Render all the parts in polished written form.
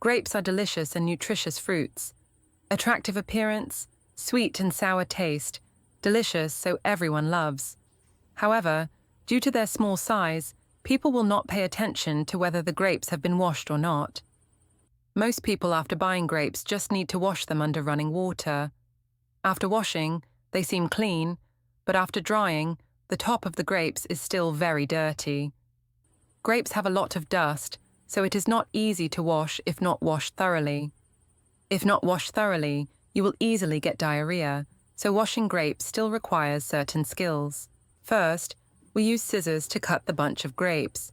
Grapes are delicious and nutritious fruits. Attractive appearance, sweet and sour taste, delicious so everyone loves. However, due to their small size, people will not pay attention to whether the grapes have been washed or not. Most people after buying grapes just need to wash them under running water. After washing, they seem clean, but after drying, the top of the grapes is still very dirty. Grapes have a lot of dust, so it is not easy to wash if not washed thoroughly. If not washed thoroughly, you will easily get diarrhea, so washing grapes still requires certain skills. First, we use scissors to cut the bunch of grapes.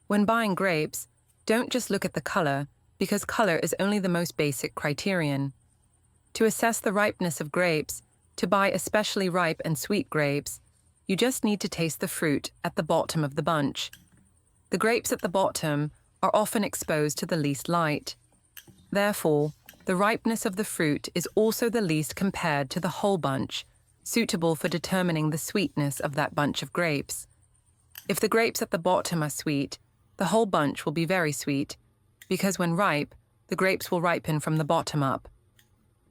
When buying grapes, don't just look at the color, because color is only the most basic criterion. To assess the ripeness of grapes, to buy especially ripe and sweet grapes, you just need to taste the fruit at the bottom of the bunch. The grapes at the bottom are often exposed to the least light. Therefore, the ripeness of the fruit is also the least compared to the whole bunch, suitable for determining the sweetness of that bunch of grapes. If the grapes at the bottom are sweet, the whole bunch will be very sweet, because when ripe, the grapes will ripen from the bottom up.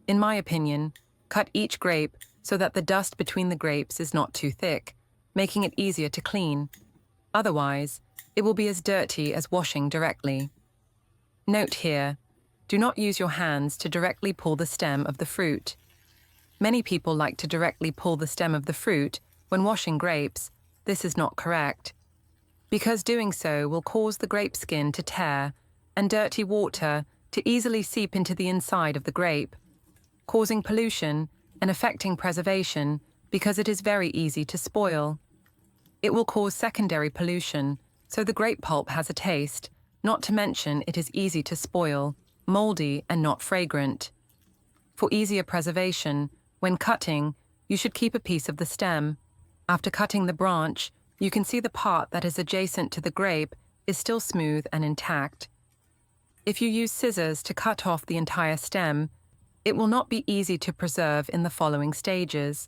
In my opinion, cut each grape so that the dust between the grapes is not too thick, making it easier to clean. Otherwise, it will be as dirty as washing directly. Note here, do not use your hands to directly pull the stem of the fruit. Many people like to directly pull the stem of the fruit when washing grapes. This is not correct, because doing so will cause the grape skin to tear and dirty water to easily seep into the inside of the grape, causing pollution and affecting preservation because it is very easy to spoil. It will cause secondary pollution, so the grape pulp has a taste, not to mention it is easy to spoil, moldy and not fragrant. For easier preservation, when cutting, you should keep a piece of the stem. After cutting the branch, you can see the part that is adjacent to the grape is still smooth and intact. If you use scissors to cut off the entire stem, it will not be easy to preserve in the following stages.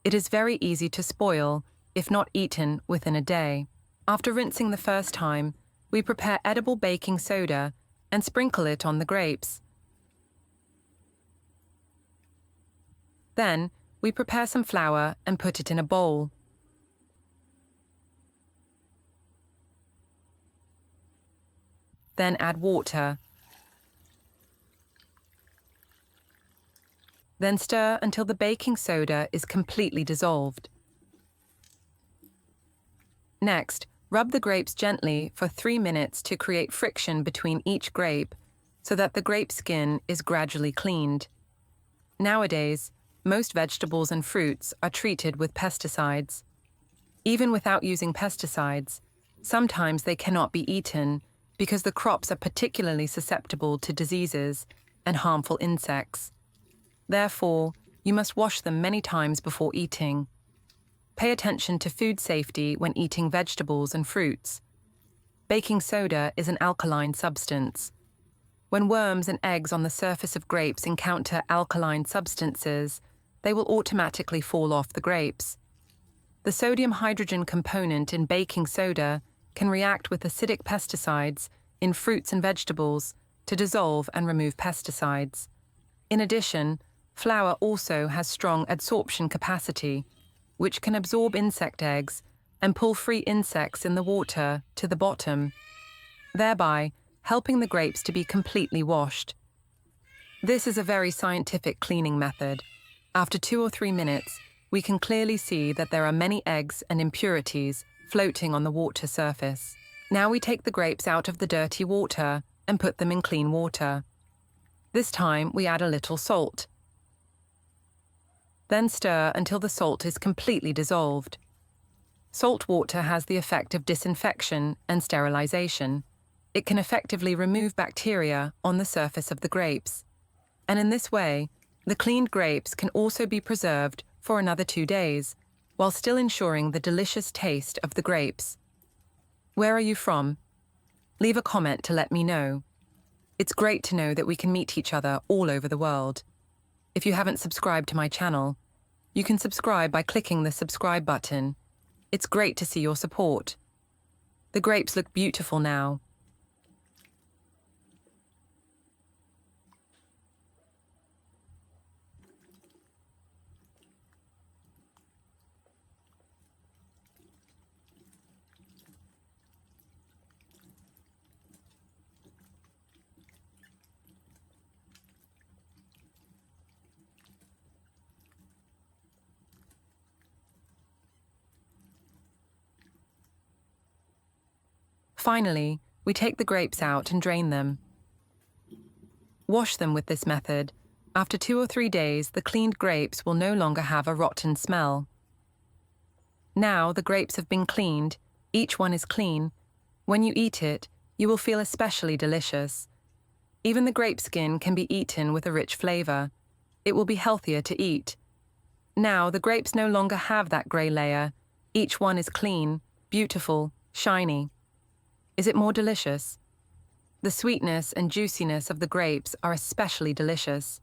It is very easy to spoil, if not eaten within a day. After rinsing the first time, we prepare edible baking soda and sprinkle it on the grapes. Then, we prepare some flour and put it in a bowl. Then add water. Then stir until the baking soda is completely dissolved. Next, rub the grapes gently for 3 minutes to create friction between each grape so that the grape skin is gradually cleaned. Nowadays, most vegetables and fruits are treated with pesticides. Even without using pesticides, sometimes they cannot be eaten because the crops are particularly susceptible to diseases and harmful insects. Therefore, you must wash them many times before eating. Pay attention to food safety when eating vegetables and fruits. Baking soda is an alkaline substance. When worms and eggs on the surface of grapes encounter alkaline substances, they will automatically fall off the grapes. The sodium-hydrogen component in baking soda can react with acidic pesticides in fruits and vegetables to dissolve and remove pesticides. In addition, flour also has strong adsorption capacity, which can absorb insect eggs and pull free insects in the water to the bottom, thereby helping the grapes to be completely washed. This is a very scientific cleaning method. After 2 or 3 minutes, we can clearly see that there are many eggs and impurities floating on the water surface. Now we take the grapes out of the dirty water and put them in clean water. This time we add a little salt. Then stir until the salt is completely dissolved. Salt water has the effect of disinfection and sterilization. It can effectively remove bacteria on the surface of the grapes. And in this way, the cleaned grapes can also be preserved for another 2 days, while still ensuring the delicious taste of the grapes. Where are you from? Leave a comment to let me know. It's great to know that we can meet each other all over the world. If you haven't subscribed to my channel, you can subscribe by clicking the subscribe button. It's great to see your support. The grapes look beautiful now. Finally, we take the grapes out and drain them. Wash them with this method. After 2 or 3 days, the cleaned grapes will no longer have a rotten smell. Now the grapes have been cleaned, each one is clean. When you eat it, you will feel especially delicious. Even the grape skin can be eaten with a rich flavor. It will be healthier to eat. Now the grapes no longer have that gray layer. Each one is clean, beautiful, shiny. Is it more delicious? The sweetness and juiciness of the grapes are especially delicious.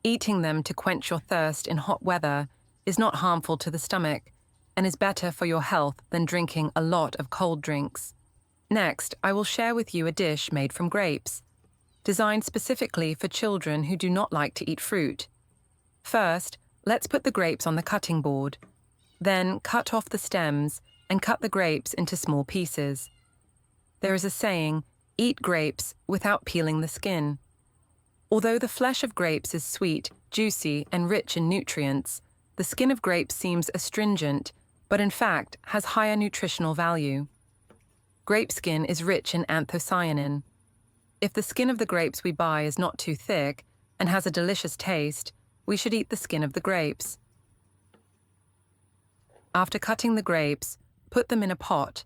Eating them to quench your thirst in hot weather is not harmful to the stomach and is better for your health than drinking a lot of cold drinks. Next, I will share with you a dish made from grapes, designed specifically for children who do not like to eat fruit. First, let's put the grapes on the cutting board. Then cut off the stems and cut the grapes into small pieces. There is a saying, eat grapes without peeling the skin. Although the flesh of grapes is sweet, juicy, and rich in nutrients, the skin of grapes seems astringent, but in fact has higher nutritional value. Grape skin is rich in anthocyanin. If the skin of the grapes we buy is not too thick and has a delicious taste, we should eat the skin of the grapes. After cutting the grapes, put them in a pot.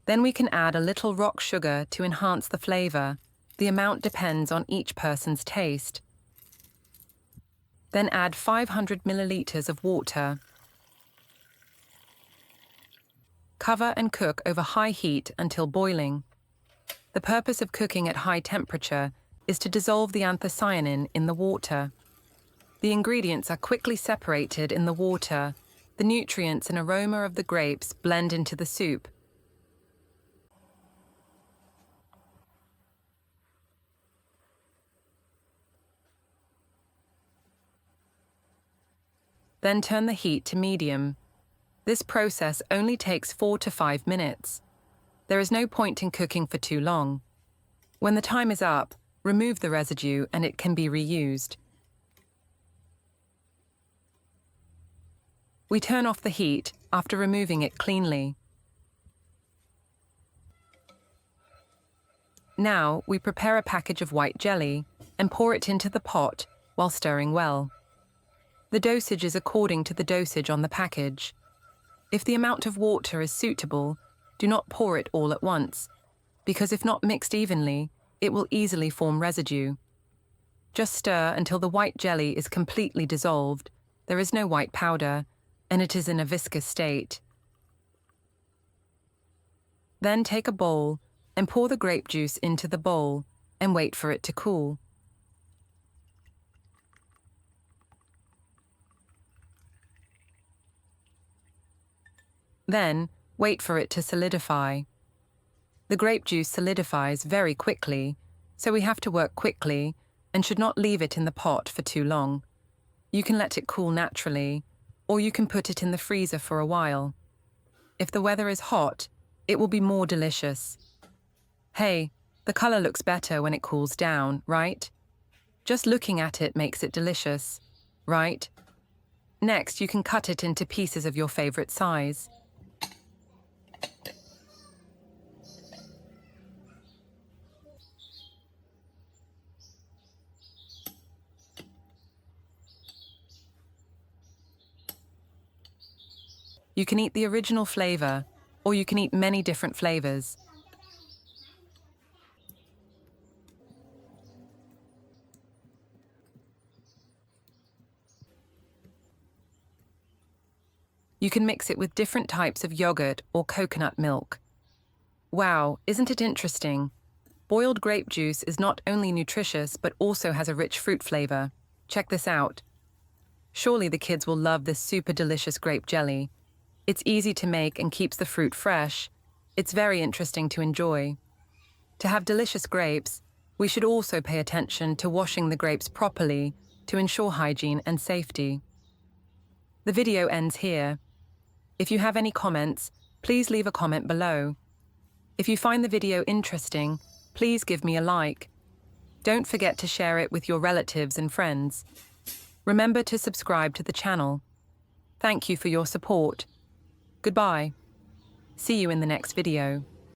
Then we can add a little rock sugar to enhance the flavor. The amount depends on each person's taste. Then add 500 milliliters of water. Cover and cook over high heat until boiling. The purpose of cooking at high temperature is to dissolve the anthocyanin in the water. The ingredients are quickly separated in the water. The nutrients and aroma of the grapes blend into the soup. Then turn the heat to medium. This process only takes 4 to 5 minutes. There is no point in cooking for too long. When the time is up, remove the residue and it can be reused. We turn off the heat after removing it cleanly. Now we prepare a package of white jelly and pour it into the pot while stirring well. The dosage is according to the dosage on the package. If the amount of water is suitable, do not pour it all at once, because if not mixed evenly, it will easily form residue. Just stir until the white jelly is completely dissolved. There is no white powder, and it is in a viscous state. Then take a bowl and pour the grape juice into the bowl and wait for it to cool. Then, wait for it to solidify. The grape juice solidifies very quickly, so we have to work quickly and should not leave it in the pot for too long. You can let it cool naturally, or you can put it in the freezer for a while. If the weather is hot, it will be more delicious. Hey, the color looks better when it cools down, right? Just looking at it makes it delicious, right? Next, you can cut it into pieces of your favorite size. You can eat the original flavor, or you can eat many different flavors. You can mix it with different types of yogurt or coconut milk. Wow, isn't it interesting? Boiled grape juice is not only nutritious but also has a rich fruit flavor. Check this out. Surely the kids will love this super delicious grape jelly. It's easy to make and keeps the fruit fresh. It's very interesting to enjoy. To have delicious grapes, we should also pay attention to washing the grapes properly to ensure hygiene and safety. The video ends here. If you have any comments, please leave a comment below. If you find the video interesting, please give me a like. Don't forget to share it with your relatives and friends. Remember to subscribe to the channel. Thank you for your support. Goodbye. See you in the next video.